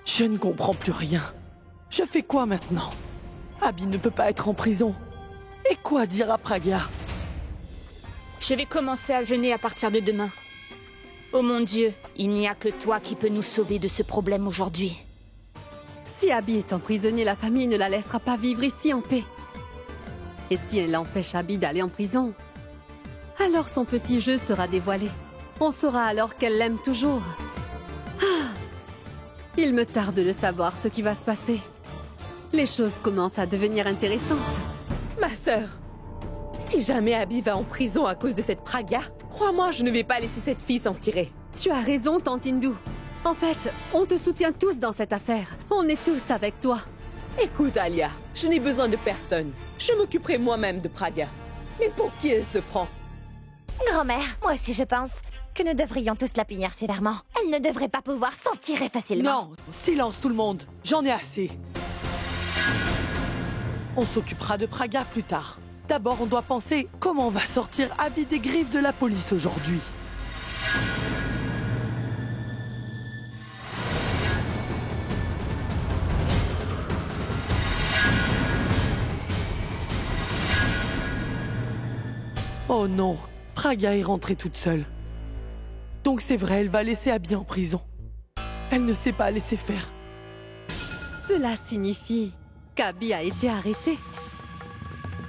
Je ne comprends plus rien. Je fais quoi maintenant? Abby ne peut pas être en prison. Et quoi dire à Pragya? Je vais commencer à jeûner à partir de demain. Oh mon Dieu, il n'y a que toi qui peux nous sauver de ce problème aujourd'hui. Si Abby est emprisonnée, la famille ne la laissera pas vivre ici en paix. Et si elle empêche Abby d'aller en prison, alors son petit jeu sera dévoilé. On saura alors qu'elle l'aime toujours. Ah, il me tarde de savoir ce qui va se passer. Les choses commencent à devenir intéressantes. Ma sœur, si jamais Abby va en prison à cause de cette Pragya, crois-moi, je ne vais pas laisser cette fille s'en tirer. Tu as raison, Tante Hindou. En fait, on te soutient tous dans cette affaire. On est tous avec toi. Écoute, Alia, je n'ai besoin de personne. Je m'occuperai moi-même de Pragya. Mais pour qui elle se prend? Grand-mère, moi aussi je pense que nous devrions tous la punir sévèrement. Elle ne devrait pas pouvoir s'en tirer facilement. Non, silence tout le monde. J'en ai assez. On s'occupera de Pragya plus tard. D'abord, on doit penser comment on va sortir Abby des griffes de la police aujourd'hui. Oh non, Pragya est rentrée toute seule. Donc c'est vrai, elle va laisser Abby en prison. Elle ne sait pas laisser faire. Cela signifie qu'Abby a été arrêtée.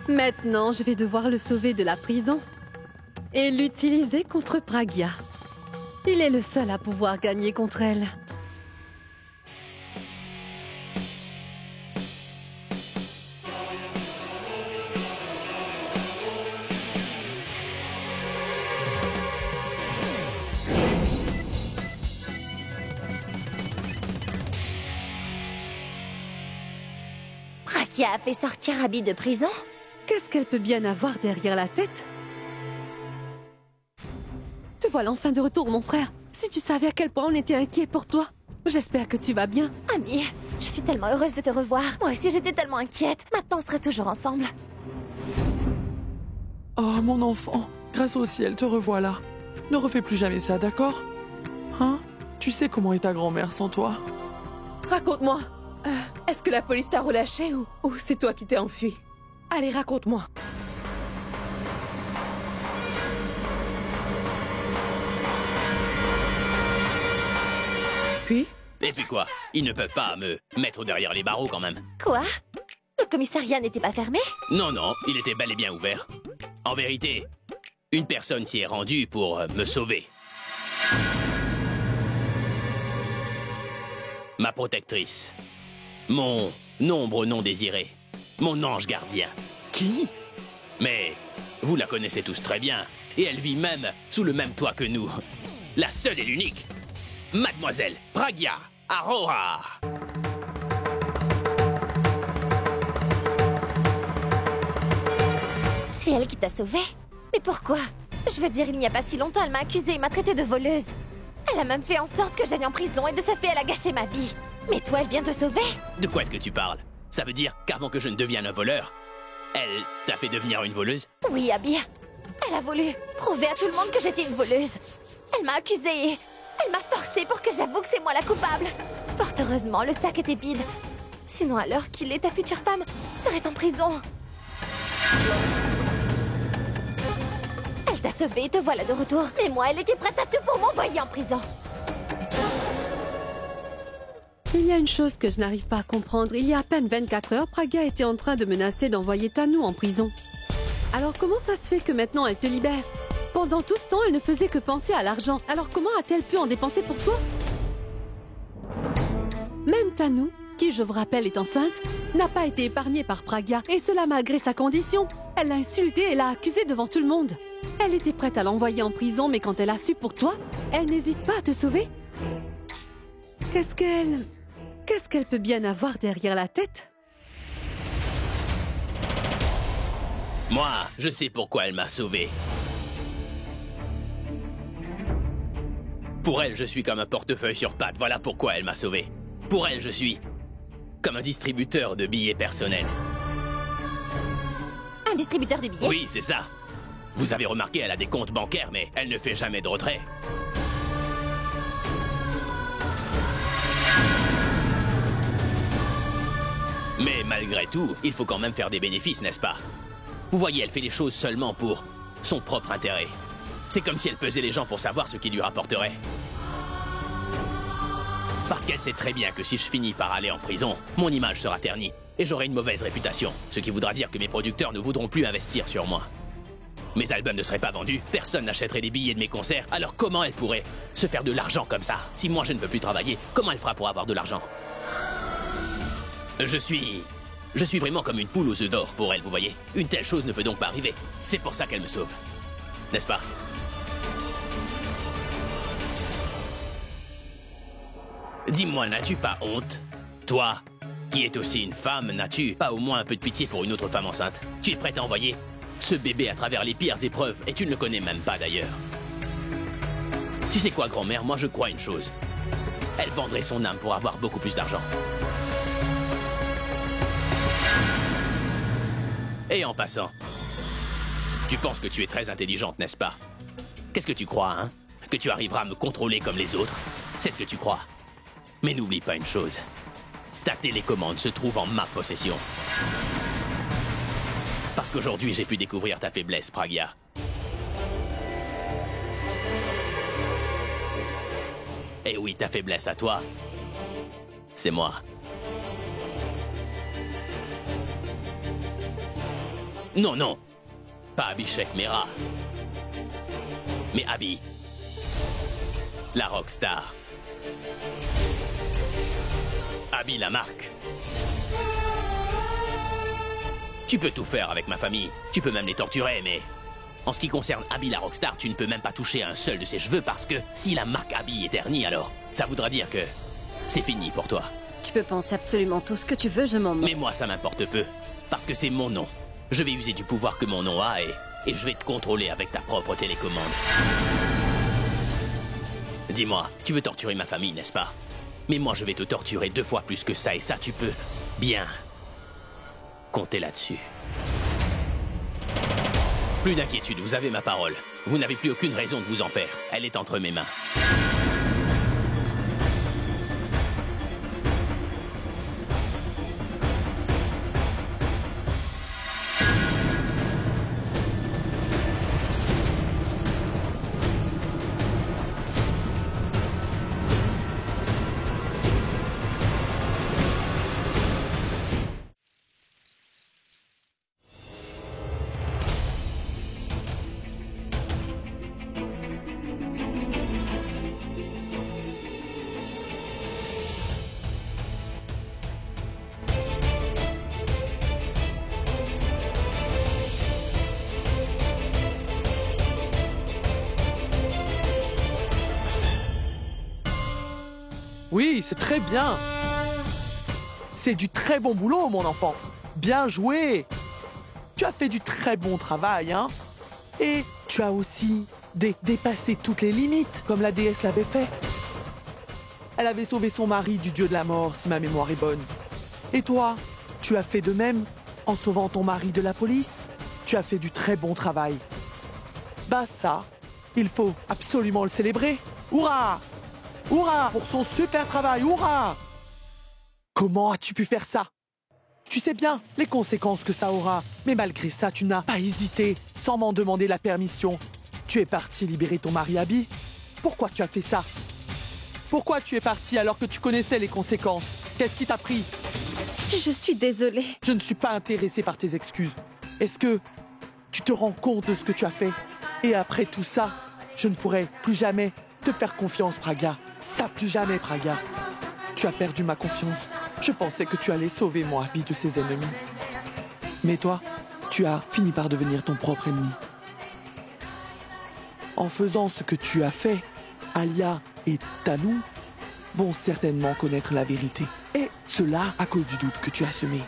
Maintenant, je vais devoir le sauver de la prison et l'utiliser contre Pragya. Il est le seul à pouvoir gagner contre elle. Pragya a fait sortir Abby de prison? Qu'est-ce qu'elle peut bien avoir derrière la tête? Te voilà enfin de retour, mon frère. Si tu savais à quel point on était inquiets pour toi. J'espère que tu vas bien. Abby, je suis tellement heureuse de te revoir. Moi aussi j'étais tellement inquiète. Maintenant on sera toujours ensemble. Oh, mon enfant, grâce au ciel, te revoilà. Ne refais plus jamais ça, d'accord? Hein? Tu sais comment est ta grand-mère sans toi? Raconte-moi. Est-ce que la police t'a relâché ou c'est toi qui t'es enfui? Allez, raconte-moi. Puis? Et puis quoi? Ils ne peuvent pas me mettre derrière les barreaux quand même. Quoi? Le commissariat n'était pas fermé? Non, non, il était bel et bien ouvert. En vérité, une personne s'y est rendue pour me sauver. Ma protectrice. Mon ombre non désirée. Mon ange gardien. Qui? Mais vous la connaissez tous très bien. Et elle vit même sous le même toit que nous. La seule et l'unique. Mademoiselle Pragya Arora. C'est elle qui t'a sauvée? Mais pourquoi? Je veux dire, il n'y a pas si longtemps, elle m'a accusée et m'a traitée de voleuse. Elle a même fait en sorte que j'aille en prison et de ce fait, elle a gâché ma vie. Mais toi, elle vient te sauver? De quoi est-ce que tu parles? Ça veut dire qu'avant que je ne devienne un voleur, elle t'a fait devenir une voleuse? Oui, Abby. Elle a voulu prouver à tout le monde que j'étais une voleuse. Elle m'a accusée et elle m'a forcée pour que j'avoue que c'est moi la coupable. Fort heureusement, le sac était vide. Sinon, à l'heure qu'il est, ta future femme serait en prison. Elle t'a sauvée et te voilà de retour. Mais moi, elle était prête à tout pour m'envoyer en prison. Il y a une chose que je n'arrive pas à comprendre. Il y a à peine 24 heures, Pragya était en train de menacer d'envoyer Tanu en prison. Alors comment ça se fait que maintenant elle te libère? Pendant tout ce temps, elle ne faisait que penser à l'argent. Alors comment a-t-elle pu en dépenser pour toi? Même Tanu, qui je vous rappelle est enceinte, n'a pas été épargnée par Pragya. Et cela malgré sa condition. Elle l'a insultée et l'a accusée devant tout le monde. Elle était prête à l'envoyer en prison, mais quand elle a su pour toi, elle n'hésite pas à te sauver. Qu'est-ce qu'elle peut bien avoir derrière la tête? Moi, je sais pourquoi elle m'a sauvé. Pour elle, je suis comme un portefeuille sur pattes. Voilà pourquoi elle m'a sauvé. Pour elle, je suis comme un distributeur de billets personnels. Un distributeur de billets? Oui, c'est ça. Vous avez remarqué, elle a des comptes bancaires, mais elle ne fait jamais de retrait. Mais malgré tout, il faut quand même faire des bénéfices, n'est-ce pas? Vous voyez, elle fait les choses seulement pour son propre intérêt. C'est comme si elle pesait les gens pour savoir ce qui lui rapporterait. Parce qu'elle sait très bien que si je finis par aller en prison, mon image sera ternie et j'aurai une mauvaise réputation, ce qui voudra dire que mes producteurs ne voudront plus investir sur moi. Mes albums ne seraient pas vendus, personne n'achèterait les billets de mes concerts, alors comment elle pourrait se faire de l'argent comme ça? Si moi je ne peux plus travailler, comment elle fera pour avoir de l'argent? Je suis vraiment comme une poule aux œufs d'or pour elle, vous voyez. Une telle chose ne peut donc pas arriver. C'est pour ça qu'elle me sauve. N'est-ce pas? Dis-moi, n'as-tu pas honte? Toi, qui es aussi une femme, n'as-tu pas au moins un peu de pitié pour une autre femme enceinte? Tu es prête à envoyer ce bébé à travers les pires épreuves, et tu ne le connais même pas d'ailleurs. Tu sais quoi, grand-mère, moi je crois une chose. Elle vendrait son âme pour avoir beaucoup plus d'argent. Et en passant, tu penses que tu es très intelligente, n'est-ce pas? Qu'est-ce que tu crois, hein? Que tu arriveras à me contrôler comme les autres? C'est ce que tu crois. Mais n'oublie pas une chose. Ta télécommande se trouve en ma possession. Parce qu'aujourd'hui, j'ai pu découvrir ta faiblesse, Pragya. Et oui, ta faiblesse à toi, c'est moi. Non, non, pas Abhishek Mehra, mais Abby, la rockstar. Abby la marque. Tu peux tout faire avec ma famille, tu peux même les torturer, mais en ce qui concerne Abby la rockstar, tu ne peux même pas toucher à un seul de ses cheveux parce que si la marque Abby est ternie, alors ça voudra dire que c'est fini pour toi. Tu peux penser absolument tout ce que tu veux, je m'en moque. Mais moi, ça m'importe peu, parce que c'est mon nom. Je vais user du pouvoir que mon nom a et je vais te contrôler avec ta propre télécommande. Dis-moi, tu veux torturer ma famille, n'est-ce pas? Mais moi, je vais te torturer 2 fois plus que ça, et ça, tu peux bien compter là-dessus. Plus d'inquiétude, vous avez ma parole. Vous n'avez plus aucune raison de vous en faire. Elle est entre mes mains. Oui, c'est très bien. C'est du très bon boulot, mon enfant. Bien joué. Tu as fait du très bon travail, hein. Et tu as aussi dépassé toutes les limites, comme la déesse l'avait fait. Elle avait sauvé son mari du dieu de la mort, si ma mémoire est bonne. Et toi, tu as fait de même en sauvant ton mari de la police. Tu as fait du très bon travail. Bah ça, il faut absolument le célébrer. Hurrah! Hurrah pour son super travail, hurrah! Comment as-tu pu faire ça? Tu sais bien les conséquences que ça aura, mais malgré ça, tu n'as pas hésité, sans m'en demander la permission. Tu es parti libérer ton mari Abby. Pourquoi tu as fait ça? Pourquoi tu es parti alors que tu connaissais les conséquences? Qu'est-ce qui t'a pris? Je suis désolée. Je ne suis pas intéressé par tes excuses. Est-ce que tu te rends compte de ce que tu as fait? Et après tout ça, je ne pourrai plus jamais te faire confiance, Pragya. Ça, plus jamais, Pragya. Tu as perdu ma confiance. Je pensais que tu allais sauver mon Abby de ses ennemis. Mais toi, tu as fini par devenir ton propre ennemi. En faisant ce que tu as fait, Alia et Tanu vont certainement connaître la vérité. Et cela à cause du doute que tu as semé.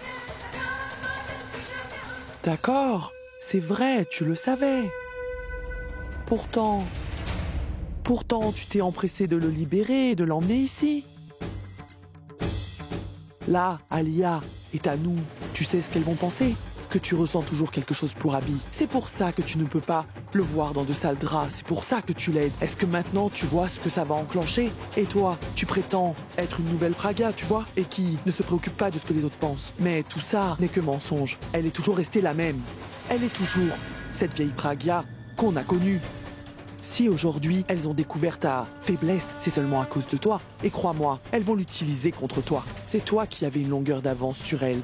D'accord, c'est vrai, tu le savais. Pourtant, tu t'es empressé de le libérer et de l'emmener ici. Là, Alia et Tanu, tu sais ce qu'elles vont penser? Que tu ressens toujours quelque chose pour Abby. C'est pour ça que tu ne peux pas le voir dans de sales draps, c'est pour ça que tu l'aides. Est-ce que maintenant tu vois ce que ça va enclencher? Et toi, tu prétends être une nouvelle Praga, tu vois, et qui ne se préoccupe pas de ce que les autres pensent. Mais tout ça n'est que mensonge. Elle est toujours restée la même. Elle est toujours cette vieille Praga qu'on a connue. Si aujourd'hui, elles ont découvert ta faiblesse, c'est seulement à cause de toi. Et crois-moi, elles vont l'utiliser contre toi. C'est toi qui avais une longueur d'avance sur elles.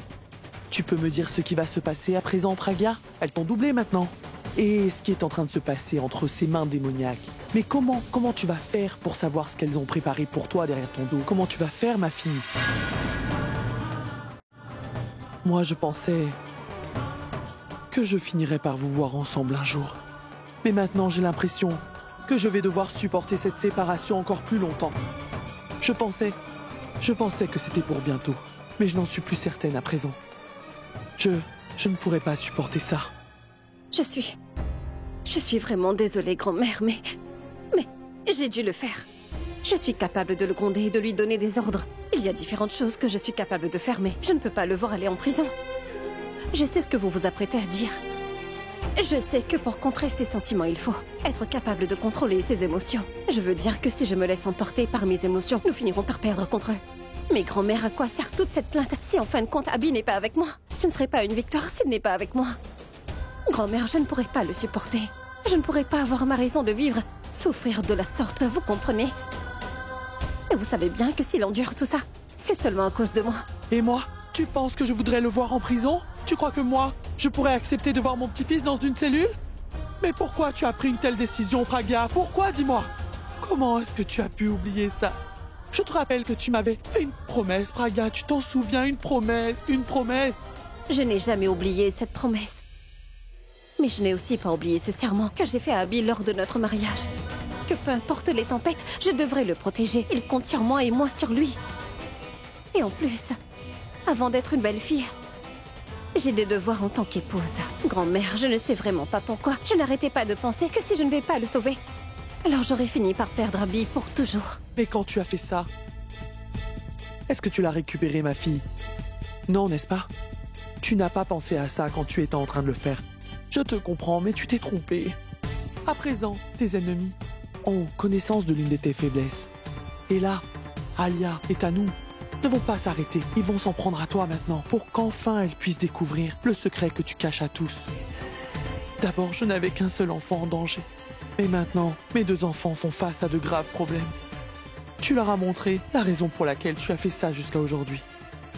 Tu peux me dire ce qui va se passer à présent, Praga? Elles t'ont doublé maintenant. Et ce qui est en train de se passer entre ces mains démoniaques. Mais comment tu vas faire pour savoir ce qu'elles ont préparé pour toi derrière ton dos? Comment tu vas faire, ma fille? Moi, je pensais que je finirais par vous voir ensemble un jour. Mais maintenant, j'ai l'impression que je vais devoir supporter cette séparation encore plus longtemps. Je pensais que c'était pour bientôt, mais je n'en suis plus certaine à présent. Je ne pourrais pas supporter ça. Je suis vraiment désolée, grand-mère, mais j'ai dû le faire. Je suis capable de le gronder et de lui donner des ordres. Il y a différentes choses que je suis capable de faire, mais je ne peux pas le voir aller en prison. Je sais ce que vous vous apprêtez à dire. Je sais que pour contrer ses sentiments, il faut être capable de contrôler ses émotions. Je veux dire que si je me laisse emporter par mes émotions, nous finirons par perdre contre eux. Mais grand-mère, à quoi sert toute cette plainte si en fin de compte Abby n'est pas avec moi? Ce ne serait pas une victoire s'il n'est pas avec moi. Grand-mère, je ne pourrais pas le supporter. Je ne pourrais pas avoir ma raison de vivre, souffrir de la sorte, vous comprenez? Et vous savez bien que s'il endure tout ça, c'est seulement à cause de moi. Et moi? Tu penses que je voudrais le voir en prison? Tu crois que moi, je pourrais accepter de voir mon petit-fils dans une cellule? Mais pourquoi tu as pris une telle décision, Praga? Pourquoi, dis-moi? Comment est-ce que tu as pu oublier ça? Je te rappelle que tu m'avais fait une promesse, Praga. Tu t'en souviens? Une promesse, une promesse. Je n'ai jamais oublié cette promesse. Mais je n'ai aussi pas oublié ce serment que j'ai fait à Abby lors de notre mariage. Que peu importe les tempêtes, je devrais le protéger. Il compte sur moi et moi sur lui. Et en plus, avant d'être une belle fille, j'ai des devoirs en tant qu'épouse. Grand-mère, je ne sais vraiment pas pourquoi. Je n'arrêtais pas de penser que si je ne vais pas le sauver, alors j'aurais fini par perdre Abby pour toujours. Mais quand tu as fait ça, est-ce que tu l'as récupéré, ma fille? Non, n'est-ce pas? Tu n'as pas pensé à ça quand tu étais en train de le faire. Je te comprends, mais tu t'es trompé. À présent, tes ennemis ont connaissance de l'une de tes faiblesses. Et là, Alia et Tanou ne vont pas s'arrêter. Ils vont s'en prendre à toi maintenant pour qu'enfin elles puissent découvrir le secret que tu caches à tous. D'abord, je n'avais qu'un seul enfant en danger. Mais maintenant, mes deux enfants font face à de graves problèmes. Tu leur as montré la raison pour laquelle tu as fait ça jusqu'à aujourd'hui.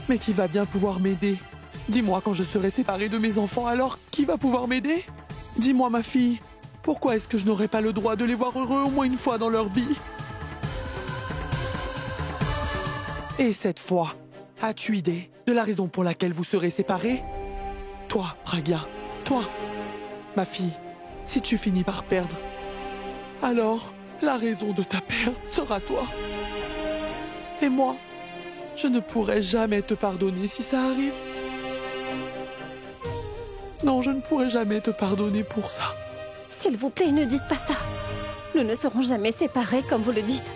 Mais qui va bien pouvoir m'aider? Dis-moi, quand je serai séparée de mes enfants, alors qui va pouvoir m'aider? Dis-moi, ma fille, pourquoi est-ce que je n'aurai pas le droit de les voir heureux au moins une fois dans leur vie? Et cette fois, as-tu idée de la raison pour laquelle vous serez séparés? Toi, Praga, toi, ma fille, si tu finis par perdre, alors la raison de ta perte sera toi. Et moi, je ne pourrai jamais te pardonner si ça arrive. Non, je ne pourrai jamais te pardonner pour ça. S'il vous plaît, ne dites pas ça. Nous ne serons jamais séparés comme vous le dites.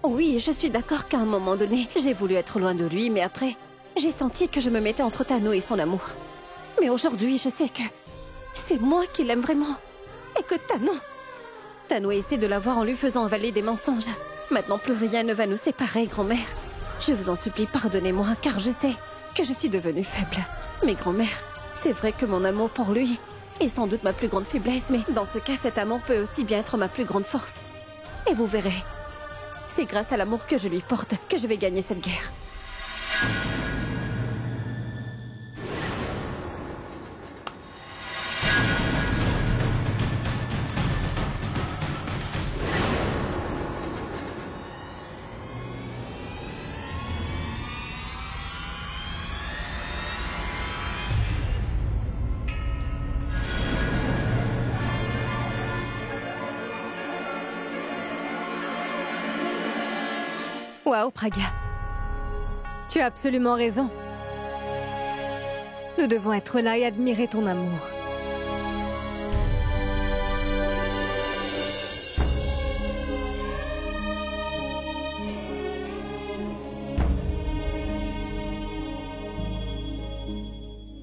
Oui, je suis d'accord qu'à un moment donné, j'ai voulu être loin de lui, mais après, j'ai senti que je me mettais entre Tanou et son amour. Mais aujourd'hui, je sais que c'est moi qui l'aime vraiment. Et que Tanou essaie de l'avoir en lui faisant avaler des mensonges. Maintenant, plus rien ne va nous séparer, grand-mère. Je vous en supplie, pardonnez-moi, car je sais que je suis devenue faible. Mais grand-mère, c'est vrai que mon amour pour lui est sans doute ma plus grande faiblesse, mais dans ce cas, cet amour peut aussi bien être ma plus grande force. Et vous verrez, c'est grâce à l'amour que je lui porte que je vais gagner cette guerre. Waouh, Praga. Tu as absolument raison. Nous devons être là et admirer ton amour.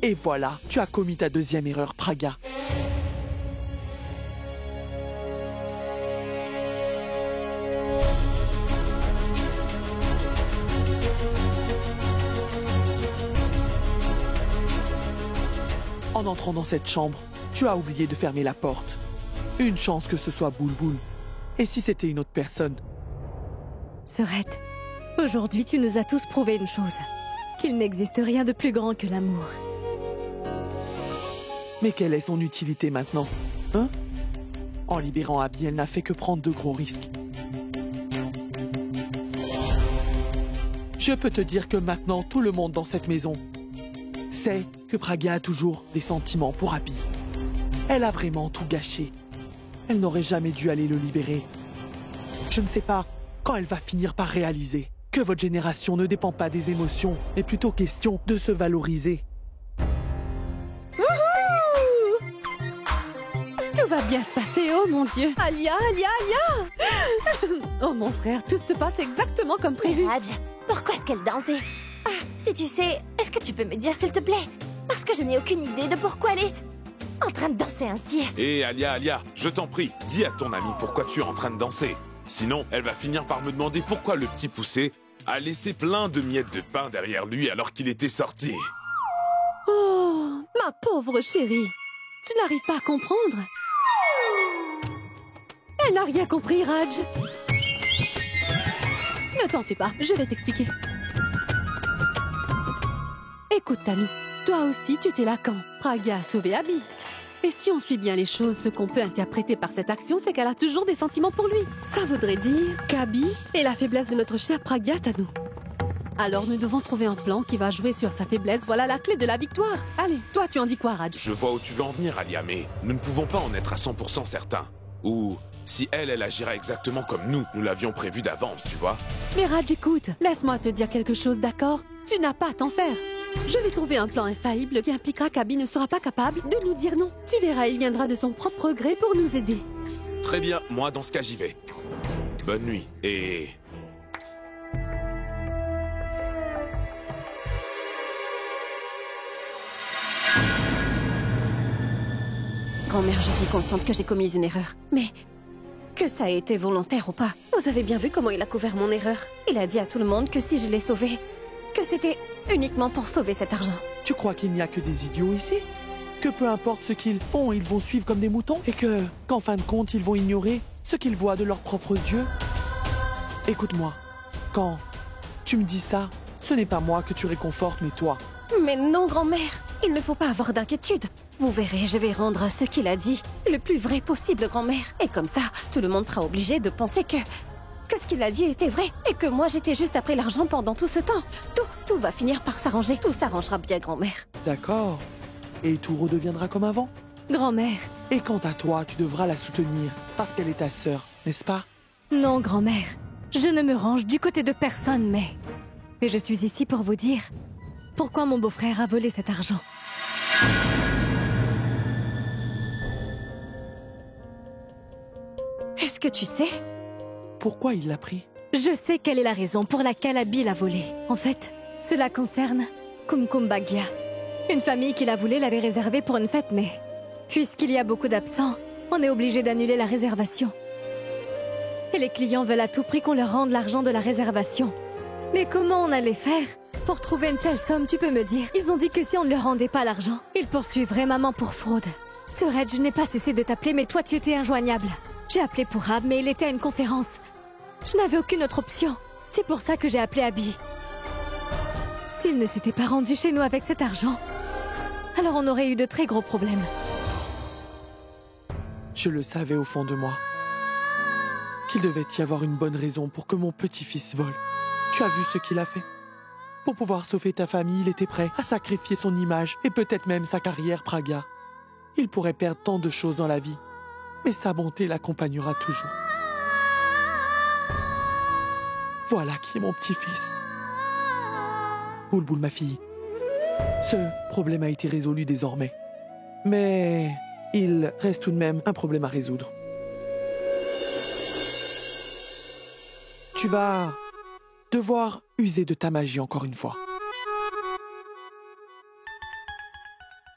Et voilà, tu as commis ta deuxième erreur, Praga. En entrant dans cette chambre, tu as oublié de fermer la porte. Une chance que ce soit Boulboul. Et si c'était une autre personne? Sorette, aujourd'hui tu nous as tous prouvé une chose. Qu'il n'existe rien de plus grand que l'amour. Mais quelle est son utilité maintenant? Hein? En libérant Abby, elle n'a fait que prendre de gros risques. Je peux te dire que maintenant, tout le monde dans cette maison sait que Pragya a toujours des sentiments pour Abby. Elle a vraiment tout gâché. Elle n'aurait jamais dû aller le libérer. Je ne sais pas quand elle va finir par réaliser que votre génération ne dépend pas des émotions, mais plutôt question de se valoriser. Tout va bien se passer, oh mon Dieu. Alia, Alia, Alia. Oh mon frère, tout se passe exactement comme prévu. Raj, pourquoi est-ce qu'elle dansait? Ah, si tu sais, est-ce que tu peux me dire s'il te plaît? Parce que je n'ai aucune idée de pourquoi elle est en train de danser ainsi. Hé, Alia, je t'en prie, dis à ton amie pourquoi tu es en train de danser. Sinon, elle va finir par me demander pourquoi le petit poussé a laissé plein de miettes de pain derrière lui alors qu'il était sorti. Oh, ma pauvre chérie. Tu n'arrives pas à comprendre? Elle n'a rien compris, Raj. Ne t'en fais pas, je vais t'expliquer. Écoute, Tanu, toi aussi tu étais là quand Pragya a sauvé Abby. Et si on suit bien les choses, ce qu'on peut interpréter par cette action, c'est qu'elle a toujours des sentiments pour lui. Ça voudrait dire qu'Abby est la faiblesse de notre cher Pragya, Tanu. Alors nous devons trouver un plan qui va jouer sur sa faiblesse. Voilà la clé de la victoire. Allez, toi tu en dis quoi, Raj? Je vois où tu veux en venir, Alia, mais nous ne pouvons pas en être à 100% certains. Ou si elle agira exactement comme nous l'avions prévu d'avance, tu vois. Mais Raj, écoute, laisse-moi te dire quelque chose, d'accord? Tu n'as pas à t'en faire. Je vais trouver un plan infaillible qui impliquera qu'Abby ne sera pas capable de nous dire non. Tu verras, il viendra de son propre gré pour nous aider. Très bien, moi dans ce cas j'y vais. Bonne nuit, et... Grand-mère, je suis consciente que j'ai commis une erreur. Mais que ça ait été volontaire ou pas, vous avez bien vu comment il a couvert mon erreur. Il a dit à tout le monde que si je l'ai sauvé, que c'était uniquement pour sauver cet argent. Tu crois qu'il n'y a que des idiots ici? Que peu importe ce qu'ils font, ils vont suivre comme des moutons? Et qu'en fin de compte, ils vont ignorer ce qu'ils voient de leurs propres yeux? Écoute-moi, quand tu me dis ça, ce n'est pas moi que tu réconfortes, mais toi. Mais non, grand-mère, il ne faut pas avoir d'inquiétude. Vous verrez, je vais rendre ce qu'il a dit le plus vrai possible, grand-mère. Et comme ça, tout le monde sera obligé de penser que ce qu'il a dit était vrai. Et que moi, j'étais juste après l'argent pendant tout ce temps. Tout va finir par s'arranger. Tout s'arrangera bien, grand-mère. D'accord. Et tout redeviendra comme avant? Grand-mère. Et quant à toi, tu devras la soutenir, parce qu'elle est ta sœur, n'est-ce pas? Non, grand-mère. Je ne me range du côté de personne, mais je suis ici pour vous dire pourquoi mon beau-frère a volé cet argent. Est-ce que tu sais? Pourquoi il l'a pris? Je sais quelle est la raison pour laquelle Abby l'a volé. En fait, cela concerne Kumkum Bhagya. Une famille qui la voulait l'avait réservée pour une fête, mais puisqu'il y a beaucoup d'absents, on est obligé d'annuler la réservation. Et les clients veulent à tout prix qu'on leur rende l'argent de la réservation. Mais comment on allait faire pour trouver une telle somme, tu peux me dire? Ils ont dit que si on ne leur rendait pas l'argent, ils poursuivraient maman pour fraude. Sorette, je n'ai pas cessé de t'appeler, mais toi tu étais injoignable. J'ai appelé pour Ab, mais il était à une conférence. Je n'avais aucune autre option. C'est pour ça que j'ai appelé Abby. S'il ne s'était pas rendu chez nous avec cet argent, alors on aurait eu de très gros problèmes. Je le savais au fond de moi. Qu'il devait y avoir une bonne raison pour que mon petit-fils vole. Tu as vu ce qu'il a fait? Pour pouvoir sauver ta famille, il était prêt à sacrifier son image et peut-être même sa carrière, Pragya. Il pourrait perdre tant de choses dans la vie, mais sa bonté l'accompagnera toujours. Voilà qui est mon petit-fils. Boulboul, ma fille. Ce problème a été résolu désormais. Mais il reste tout de même un problème à résoudre. Tu vas devoir user de ta magie encore une fois.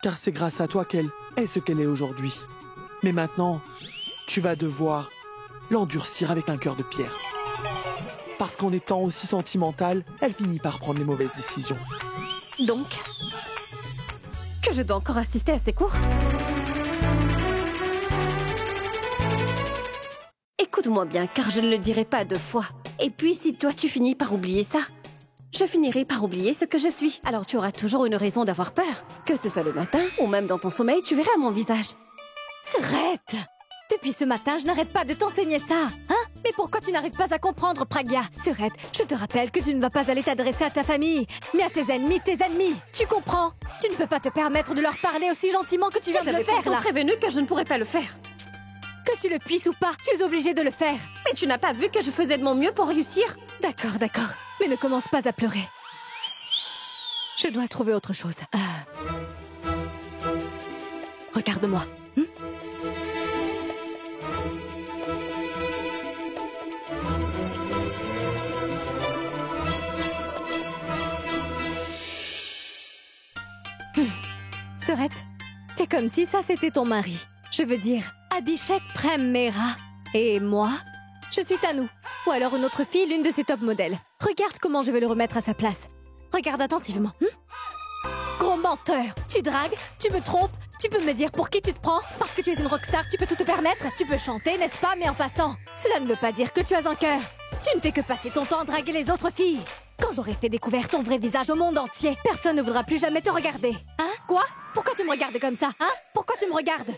Car c'est grâce à toi qu'elle est ce qu'elle est aujourd'hui. Mais maintenant, tu vas devoir l'endurcir avec un cœur de pierre. Parce qu'en étant aussi sentimentale, elle finit par prendre les mauvaises décisions. Donc, Que je dois encore assister à ces cours? Écoute-moi bien, car je ne le dirai pas 2 fois. Et puis, si toi tu finis par oublier ça, je finirai par oublier ce que je suis. Alors tu auras toujours une raison d'avoir peur. Que ce soit le matin, ou même dans ton sommeil, tu verras mon visage. Arrête! Depuis ce matin, je n'arrête pas de t'enseigner ça, hein? Mais pourquoi tu n'arrives pas à comprendre, Pragya? Surette, je te rappelle que tu ne vas pas aller t'adresser à ta famille, mais à tes ennemis. Tu comprends? Tu ne peux pas te permettre de leur parler aussi gentiment que tu viens de le faire, là. Prévenu que je ne pourrais pas le faire. Que tu le puisses ou pas, tu es obligé de le faire. Mais tu n'as pas vu que je faisais de mon mieux pour réussir? D'accord. Mais ne commence pas à pleurer. Je dois trouver autre chose. Regarde-moi. Serette, fais comme si ça c'était ton mari. Je veux dire, Abhishek Prem Mehra. Et moi, je suis Tanu. Ou alors une autre fille, l'une de ses top modèles. Regarde comment je vais le remettre à sa place. Regarde attentivement. Gros menteur. Tu dragues, tu me trompes, tu peux me dire pour qui tu te prends. Parce que tu es une rockstar, tu peux tout te permettre. Tu peux chanter, n'est-ce pas, mais en passant. Cela ne veut pas dire que tu as un cœur. Tu ne fais que passer ton temps à draguer les autres filles. Quand j'aurai fait découvrir ton vrai visage au monde entier, personne ne voudra plus jamais te regarder. Hein? Quoi? Pourquoi tu me regardes comme ça? Hein? Pourquoi tu me regardes?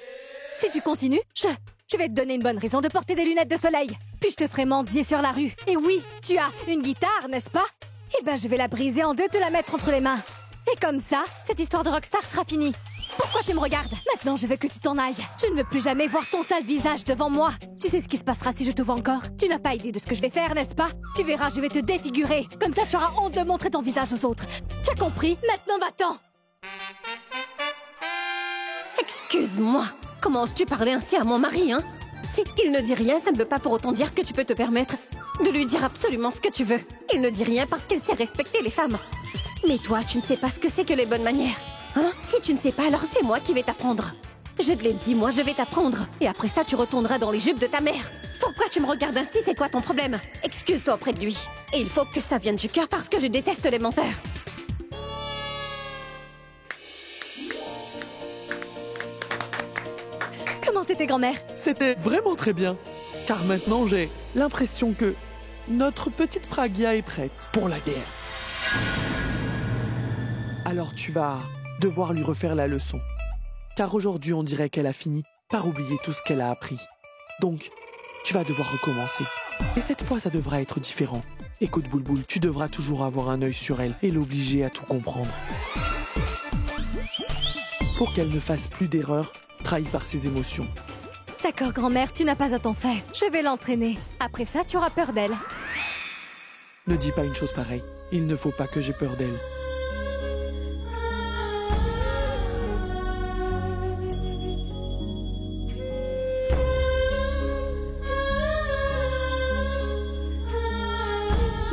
Si tu continues, je vais te donner une bonne raison de porter des lunettes de soleil. Puis je te ferai mendier sur la rue. Et oui, tu as une guitare, n'est-ce pas? Eh ben, je vais la briser en 2, te la mettre entre les mains. Et comme ça, cette histoire de rockstar sera finie. Pourquoi tu me regardes? Maintenant, je veux que tu t'en ailles. Je ne veux plus jamais voir ton sale visage devant moi. Tu sais ce qui se passera si je te vois encore? Tu n'as pas idée de ce que je vais faire, n'est-ce pas? Tu verras, je vais te défigurer. Comme ça, tu auras honte de montrer ton visage aux autres. Tu as compris? Maintenant, va-t'en! Excuse-moi. Comment oses-tu parler ainsi à mon mari, hein? Si il ne dit rien, ça ne veut pas pour autant dire que tu peux te permettre de lui dire absolument ce que tu veux. Il ne dit rien parce qu'il sait respecter les femmes. Mais toi, tu ne sais pas ce que c'est que les bonnes manières. Hein? Si tu ne sais pas, alors c'est moi qui vais t'apprendre. Je te l'ai dit, moi je vais t'apprendre. Et après ça, tu retourneras dans les jupes de ta mère. Pourquoi tu me regardes ainsi? C'est quoi ton problème? Excuse-toi auprès de lui. Et il faut que ça vienne du cœur parce que je déteste les menteurs. Comment c'était, grand-mère? C'était vraiment très bien. Car maintenant, j'ai l'impression que notre petite Pragya est prête pour la guerre. Alors tu vas devoir lui refaire la leçon. Car aujourd'hui, on dirait qu'elle a fini par oublier tout ce qu'elle a appris. Donc, tu vas devoir recommencer. Et cette fois, ça devra être différent. Écoute, Boulboul, tu devras toujours avoir un œil sur elle et l'obliger à tout comprendre. Pour qu'elle ne fasse plus d'erreurs, trahie par ses émotions. D'accord, grand-mère, tu n'as pas à t'en faire. Je vais l'entraîner. Après ça, tu auras peur d'elle. Ne dis pas une chose pareille. Il ne faut pas que j'aie peur d'elle.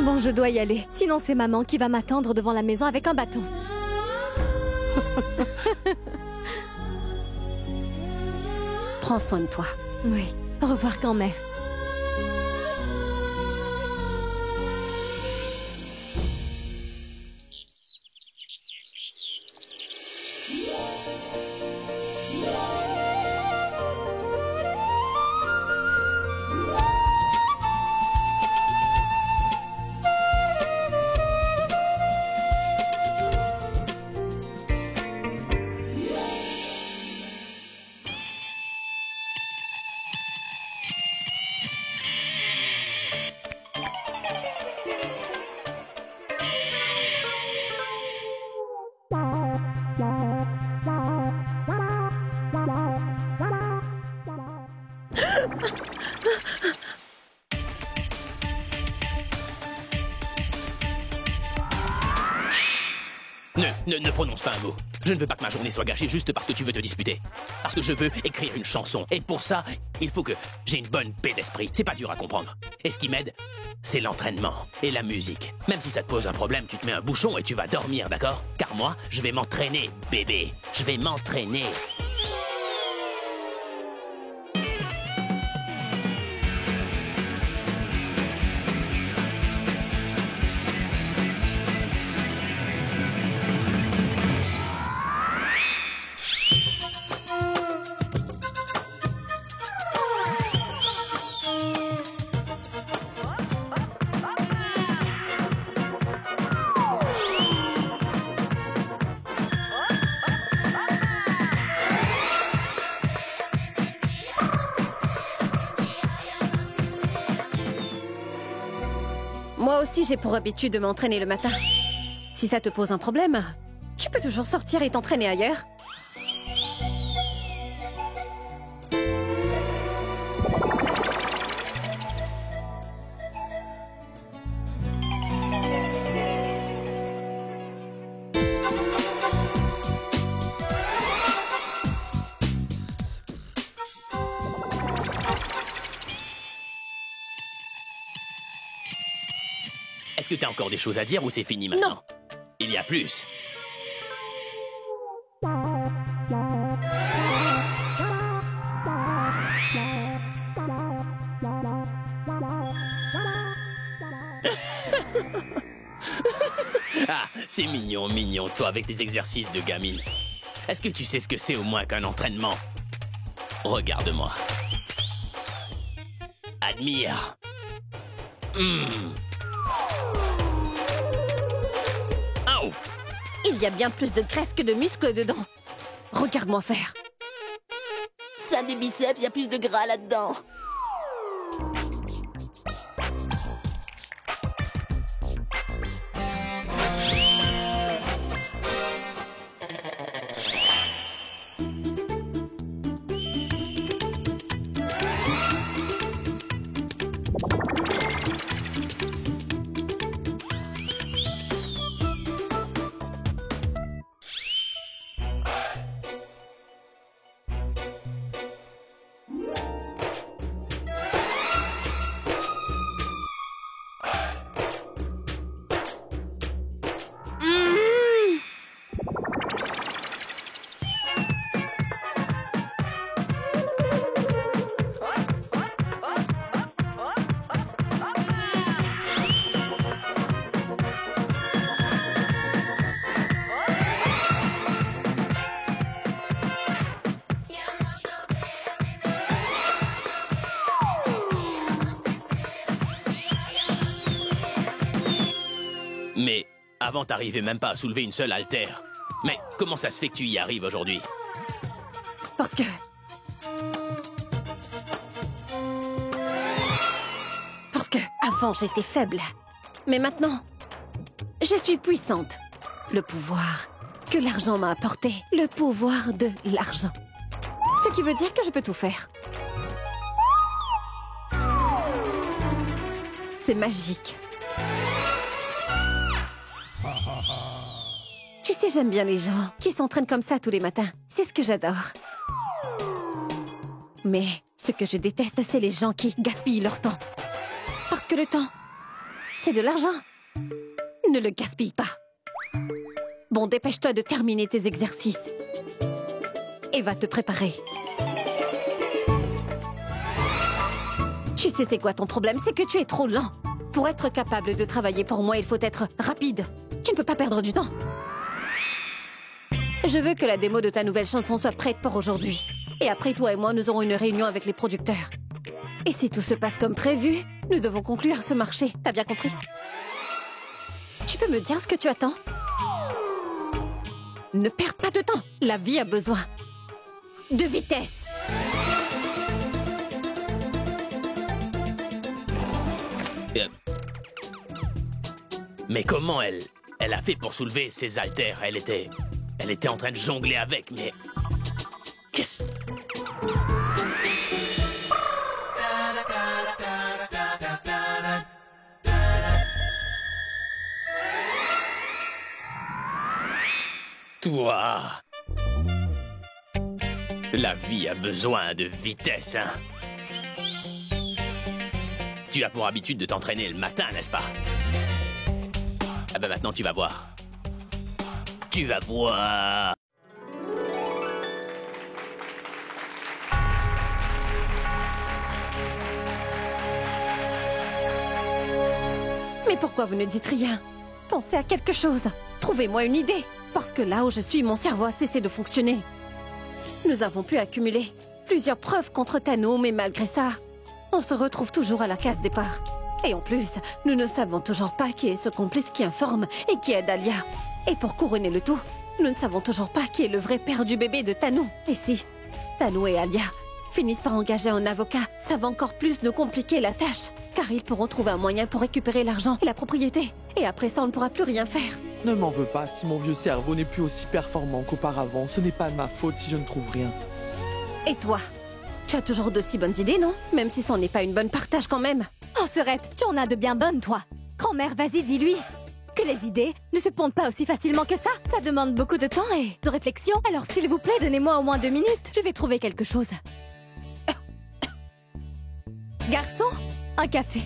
Bon, je dois y aller. Sinon, c'est maman qui va m'attendre devant la maison avec un bâton. Prends soin de toi. Oui. Au revoir, grand-mère. Ne prononce pas un mot. Je ne veux pas que ma journée soit gâchée juste parce que tu veux te disputer. Parce que je veux écrire une chanson. Et pour ça, il faut que j'ai une bonne paix d'esprit. C'est pas dur à comprendre. Et ce qui m'aide, c'est l'entraînement et la musique. Même si ça te pose un problème, tu te mets un bouchon et tu vas dormir, d'accord? Car moi, je vais m'entraîner, bébé. Je vais m'entraîner. Moi aussi, j'ai pour habitude de m'entraîner le matin. Si ça te pose un problème, tu peux toujours sortir et t'entraîner ailleurs. Est-ce que t'as encore des choses à dire ou c'est fini maintenant? Non. Il y a plus. Ah, c'est mignon, mignon, toi avec tes exercices de gamine. Est-ce que tu sais ce que c'est au moins qu'un entraînement? Regarde-moi. Admire. Oh. Il y a bien plus de graisse que de muscles dedans. Regarde-moi faire. Ça, des biceps, il y a plus de gras là-dedans. Mais avant, t'arrivais même pas à soulever une seule haltère. Mais comment ça se fait que tu y arrives aujourd'hui? Parce que avant j'étais faible. Mais maintenant, je suis puissante. Le pouvoir que l'argent m'a apporté. Le pouvoir de l'argent. Ce qui veut dire que je peux tout faire. C'est magique. Tu sais, j'aime bien les gens qui s'entraînent comme ça tous les matins. C'est ce que j'adore. Mais ce que je déteste, c'est les gens qui gaspillent leur temps. Parce que le temps, c'est de l'argent. Ne le gaspille pas. Bon, dépêche-toi de terminer tes exercices. Et va te préparer. Tu sais c'est quoi ton problème? C'est que tu es trop lent. Pour être capable de travailler pour moi, il faut être rapide. Tu ne peux pas perdre du temps. Je veux que la démo de ta nouvelle chanson soit prête pour aujourd'hui. Et après, toi et moi, nous aurons une réunion avec les producteurs. Et si tout se passe comme prévu, nous devons conclure ce marché. T'as bien compris? Tu peux me dire ce que tu attends? Ne perds pas de temps. La vie a besoin de vitesse. Mais comment elle a fait pour soulever ses haltères? Elle était en train de jongler avec, mais... Qu'est-ce... Toi... La vie a besoin de vitesse, hein? Tu as pour habitude de t'entraîner le matin, n'est-ce pas? Ah ben maintenant tu vas voir. Tu vas voir. Mais pourquoi vous ne dites rien? Pensez à quelque chose. Trouvez-moi une idée. Parce que là où je suis, mon cerveau a cessé de fonctionner. Nous avons pu accumuler plusieurs preuves contre Thanos, mais malgré ça, on se retrouve toujours à la case départ. Et en plus, nous ne savons toujours pas qui est ce complice qui informe et qui aide Alia. Et pour couronner le tout, nous ne savons toujours pas qui est le vrai père du bébé de Thanos. Et si Thanos et Alia finissent par engager un avocat, ça va encore plus nous compliquer la tâche. Car ils pourront trouver un moyen pour récupérer l'argent et la propriété. Et après ça, on ne pourra plus rien faire. Ne m'en veux pas si mon vieux cerveau n'est plus aussi performant qu'auparavant. Ce n'est pas de ma faute si je ne trouve rien. Et toi? Tu as toujours de si bonnes idées, non? Même si c'en n'est pas une bonne, partage quand même. Oh, Serette, tu en as de bien bonnes, toi. Grand-mère, vas-y, dis-lui que les idées ne se pondent pas aussi facilement que ça. Ça demande beaucoup de temps et de réflexion. Alors, s'il vous plaît, donnez-moi au moins 2 minutes. Je vais trouver quelque chose. Garçon, un café.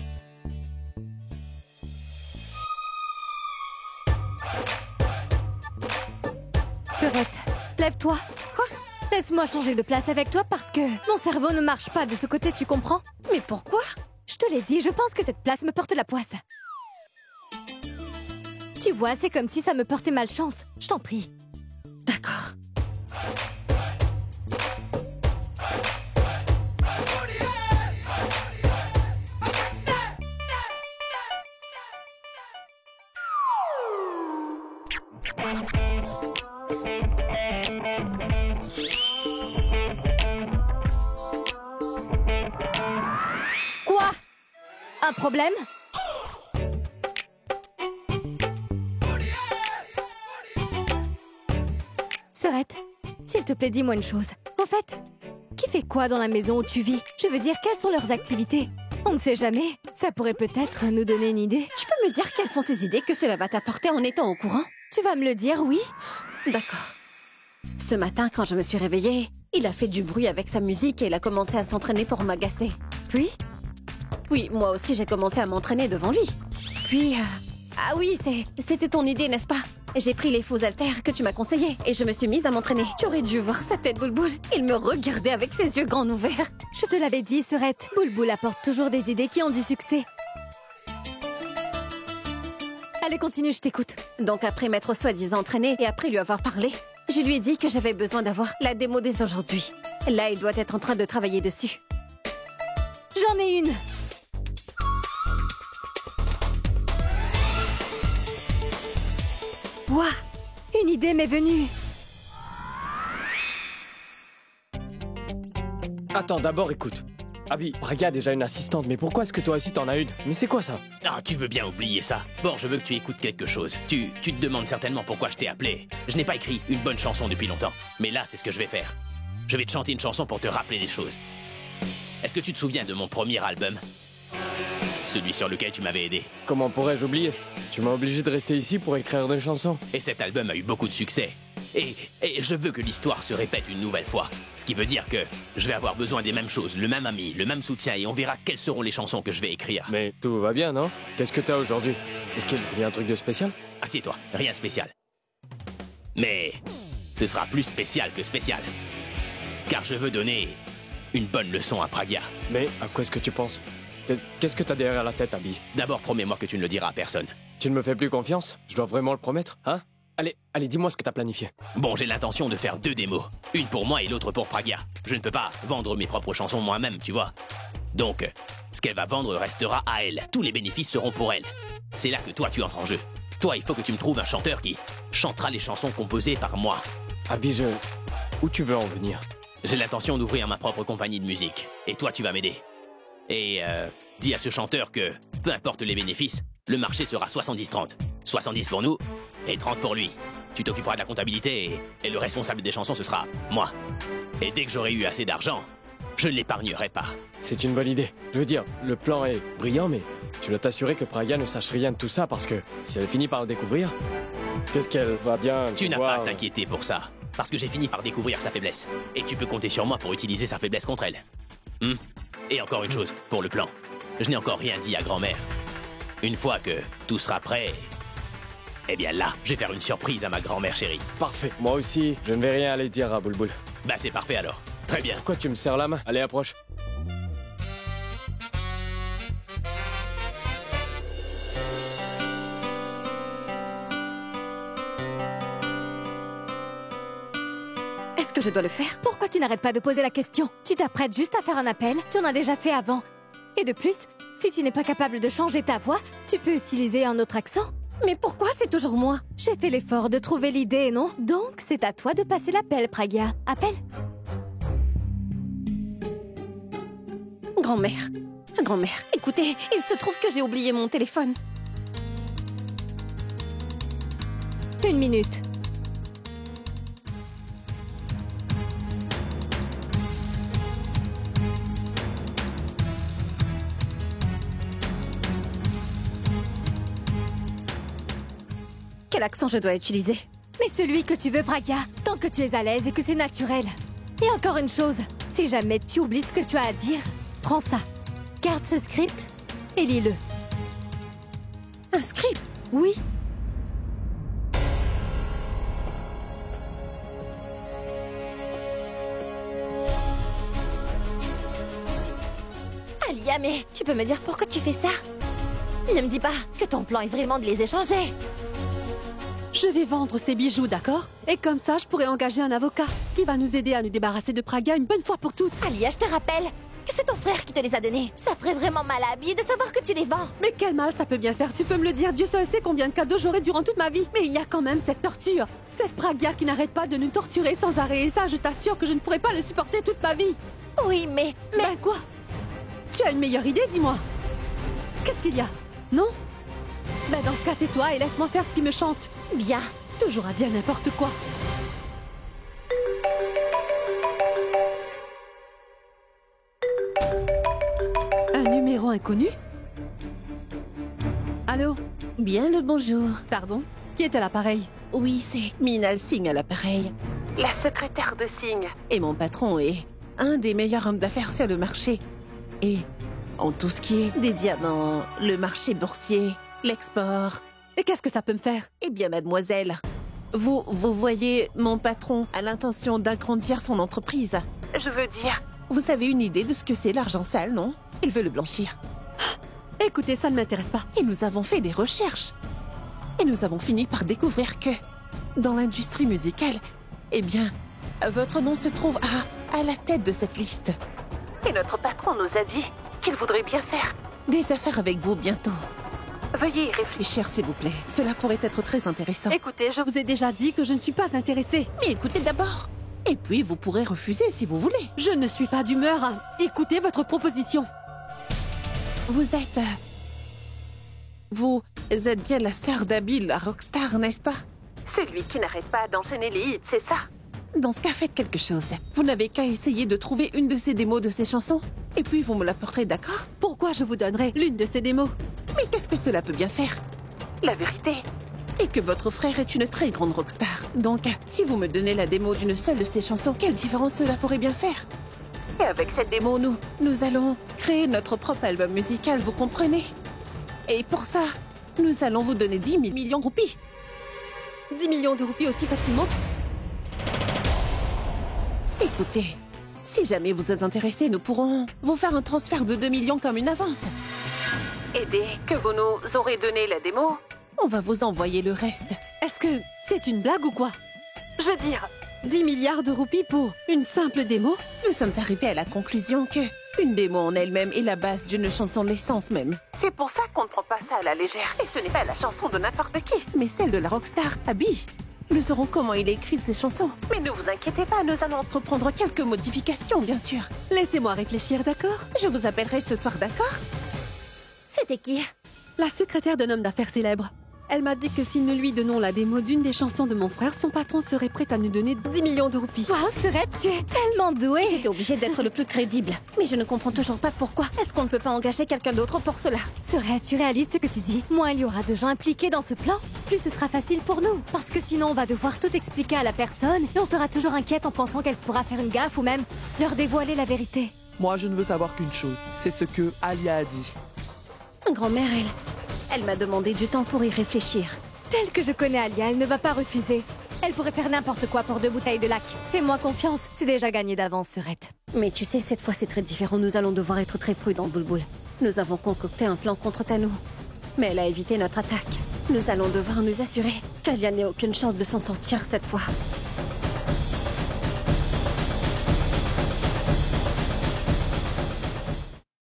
Serette, lève-toi. Quoi? Laisse-moi changer de place avec toi parce que mon cerveau ne marche pas de ce côté, tu comprends? Mais pourquoi? Je te l'ai dit, je pense que cette place me porte la poisse. Tu vois, c'est comme si ça me portait malchance. Je t'en prie. D'accord. Quoi? Un problème? Serette, s'il te plaît, dis-moi une chose. Au fait, qui fait quoi dans la maison où tu vis? Je veux dire, quelles sont leurs activités? On ne sait jamais. Ça pourrait peut-être nous donner une idée. Tu peux me dire quelles sont ces idées que cela va t'apporter en étant au courant? Tu vas me le dire, oui? D'accord. Ce matin, quand je me suis réveillée, il a fait du bruit avec sa musique et il a commencé à s'entraîner pour m'agacer. Puis? Oui, moi aussi j'ai commencé à m'entraîner devant lui. Puis... Ah oui, c'était ton idée, n'est-ce pas? J'ai pris les faux haltères que tu m'as conseillés et je me suis mise à m'entraîner. Tu aurais dû voir sa tête, Boulboul. Il me regardait avec ses yeux grands ouverts. Je te l'avais dit, Serette. Boulboul apporte toujours des idées qui ont du succès. Allez, continue, je t'écoute. Donc après m'être soi-disant entraînée et après lui avoir parlé, je lui ai dit que j'avais besoin d'avoir la démo dès aujourd'hui. Là, il doit être en train de travailler dessus. J'en ai une. Quoi? Une idée m'est venue. Attends, d'abord écoute. Abby, Braga a déjà une assistante, mais pourquoi est-ce que toi aussi t'en as une? Mais c'est quoi ça? Ah, tu veux bien oublier ça. Bon, je veux que tu écoutes quelque chose. Tu te demandes certainement pourquoi je t'ai appelé. Je n'ai pas écrit une bonne chanson depuis longtemps. Mais là, c'est ce que je vais faire. Je vais te chanter une chanson pour te rappeler des choses. Est-ce que tu te souviens de mon premier album? Celui sur lequel tu m'avais aidé. Comment pourrais-je oublier? Tu m'as obligé de rester ici pour écrire des chansons. Et cet album a eu beaucoup de succès. Et je veux que l'histoire se répète une nouvelle fois. Ce qui veut dire que je vais avoir besoin des mêmes choses, le même ami, le même soutien, et on verra quelles seront les chansons que je vais écrire. Mais tout va bien, non? Qu'est-ce que t'as aujourd'hui? Est-ce qu'il y a un truc de spécial? Assieds-toi, rien de spécial. Mais ce sera plus spécial que spécial. Car je veux donner une bonne leçon à Pragia. Mais à quoi est-ce que tu penses? Qu'est-ce que t'as derrière la tête, Abby? D'abord, promets-moi que tu ne le diras à personne. Tu ne me fais plus confiance? Je dois vraiment le promettre, hein? Allez, dis-moi ce que t'as planifié. Bon, j'ai l'intention de faire 2 démos. Une pour moi et l'autre pour Pragia. Je ne peux pas vendre mes propres chansons moi-même, tu vois. Donc, ce qu'elle va vendre restera à elle. Tous les bénéfices seront pour elle. C'est là que toi, tu entres en jeu. Toi, il faut que tu me trouves un chanteur qui chantera les chansons composées par moi. Abby, où tu veux en venir? J'ai l'intention d'ouvrir ma propre compagnie de musique. Et toi, tu vas m'aider. Et dis à ce chanteur que, peu importe les bénéfices, le marché sera 70-30. 70 pour nous et 30 pour lui. Tu t'occuperas de la comptabilité et le responsable des chansons, ce sera moi. Et dès que j'aurai eu assez d'argent, je ne l'épargnerai pas. C'est une bonne idée. Je veux dire, le plan est brillant, mais tu dois t'assurer que Praga ne sache rien de tout ça parce que si elle finit par le découvrir, qu'est-ce qu'elle va bien... Tu n'as pas à t'inquiéter pour ça, parce que j'ai fini par découvrir sa faiblesse. Et tu peux compter sur moi pour utiliser sa faiblesse contre elle. Et encore une chose, pour le plan. Je n'ai encore rien dit à grand-mère. Une fois que tout sera prêt... Eh bien là, je vais faire une surprise à ma grand-mère chérie. Parfait. Moi aussi, je ne vais rien aller dire à Boulboul. Bah c'est parfait alors. Très bien. Pourquoi tu me serres la main? Allez, approche. Est-ce que je dois le faire? Pourquoi tu n'arrêtes pas de poser la question? Tu t'apprêtes juste à faire un appel, tu en as déjà fait avant. Et de plus, si tu n'es pas capable de changer ta voix, tu peux utiliser un autre accent. Mais pourquoi c'est toujours moi? J'ai fait l'effort de trouver l'idée, non? Donc, c'est à toi de passer l'appel, Pragia. Appelle. Grand-mère, écoutez, il se trouve que j'ai oublié mon téléphone. 1 minute. Quel accent je dois utiliser? Mais celui que tu veux, Pragya, tant que tu es à l'aise et que c'est naturel. Et encore une chose, si jamais tu oublies ce que tu as à dire, prends ça. Garde ce script et lis-le. Un script? Oui. Alia, mais tu peux me dire pourquoi tu fais ça? Ne me dis pas que ton plan est vraiment de les échanger. Je vais vendre ces bijoux, d'accord? Et comme ça, je pourrai engager un avocat qui va nous aider à nous débarrasser de Pragya une bonne fois pour toutes. Alia, je te rappelle que c'est ton frère qui te les a donnés. Ça ferait vraiment mal à Abby de savoir que tu les vends. Mais quel mal ça peut bien faire, tu peux me le dire. Dieu seul sait combien de cadeaux j'aurai durant toute ma vie. Mais il y a quand même cette torture. Cette Pragya qui n'arrête pas de nous torturer sans arrêt. Et ça, je t'assure que je ne pourrai pas le supporter toute ma vie. Oui, mais... Ben quoi? Tu as une meilleure idée, dis-moi. Qu'est-ce qu'il y a? Non? Ben dans ce cas, tais-toi et laisse-moi faire ce qui me chante. Bien. Toujours à dire n'importe quoi. Un numéro inconnu? Allô? Bien le bonjour. Pardon? Qui est à l'appareil? Oui, c'est Minal Singh à l'appareil. La secrétaire de Singh. Et mon patron est un des meilleurs hommes d'affaires sur le marché. Et en tout ce qui est des diamants, le marché boursier, l'export. Et qu'est-ce que ça peut me faire? Eh bien, mademoiselle, vous voyez, mon patron a l'intention d'agrandir son entreprise. Je veux dire, vous avez une idée de ce que c'est l'argent sale, non? Il veut le blanchir. Écoutez, ça ne m'intéresse pas. Et nous avons fait des recherches. Et nous avons fini par découvrir que, dans l'industrie musicale, eh bien, votre nom se trouve à la tête de cette liste. Et notre patron nous a dit qu'il voudrait bien faire des affaires avec vous bientôt. Veuillez y réfléchir, s'il vous plaît. Cela pourrait être très intéressant. Écoutez, je vous ai déjà dit que je ne suis pas intéressée. Mais écoutez d'abord. Et puis, vous pourrez refuser si vous voulez. Je ne suis pas d'humeur à écouter votre proposition. Vous êtes... Vous êtes bien la sœur d'Abby, la rockstar, n'est-ce pas? Celui qui n'arrête pas d'enchaîner les hits, c'est ça? Dans ce cas, faites quelque chose. Vous n'avez qu'à essayer de trouver une de ces démos de ces chansons. Et puis, vous me l'apporterez, d'accord? Pourquoi je vous donnerai l'une de ces démos? Mais qu'est-ce que cela peut bien faire? La vérité est que votre frère est une très grande rockstar. Donc, si vous me donnez la démo d'une seule de ces chansons, quelle différence cela pourrait bien faire? Et avec cette démo, nous allons créer notre propre album musical, vous comprenez? Et pour ça, nous allons vous donner 10 millions de roupies. 10 millions de roupies aussi facilement? Écoutez, si jamais vous êtes intéressé, nous pourrons vous faire un transfert de 2 millions comme une avance. Et dès que vous nous aurez donné la démo, on va vous envoyer le reste. Est-ce que c'est une blague ou quoi? Je veux dire, 10 milliards de roupies pour une simple démo? Nous sommes arrivés à la conclusion que une démo en elle-même est la base d'une chanson de l'essence même. C'est pour ça qu'on ne prend pas ça à la légère. Et ce n'est pas la chanson de n'importe qui, mais celle de la rockstar Abby. Nous saurons comment il écrit ces chansons. Mais ne vous inquiétez pas, nous allons entreprendre quelques modifications, bien sûr. Laissez-moi réfléchir, d'accord? Je vous appellerai ce soir, d'accord? C'était qui? La secrétaire d'un homme d'affaires célèbre. Elle m'a dit que si nous lui donnons la démo d'une des chansons de mon frère, son patron serait prêt à nous donner 10 millions de roupies. Wow, Surette, tu es tellement douée! J'étais obligée d'être le plus crédible. Mais je ne comprends toujours pas pourquoi. Est-ce qu'on ne peut pas engager quelqu'un d'autre pour cela? Surette, tu réalises ce que tu dis? Moins il y aura de gens impliqués dans ce plan, plus ce sera facile pour nous. Parce que sinon, on va devoir tout expliquer à la personne et on sera toujours inquiète en pensant qu'elle pourra faire une gaffe ou même leur dévoiler la vérité. Moi, je ne veux savoir qu'une chose. C'est ce que Alia a dit. Grand-mère, elle m'a demandé du temps pour y réfléchir. Telle que je connais Alia, elle ne va pas refuser. Elle pourrait faire n'importe quoi pour 2 bouteilles de lac. Fais-moi confiance, c'est déjà gagné d'avance, Surette. Mais tu sais, cette fois c'est très différent. Nous allons devoir être très prudents, Boulboul. Nous avons concocté un plan contre Tanou. Mais elle a évité notre attaque. Nous allons devoir nous assurer qu'Alia n'ait aucune chance de s'en sortir cette fois.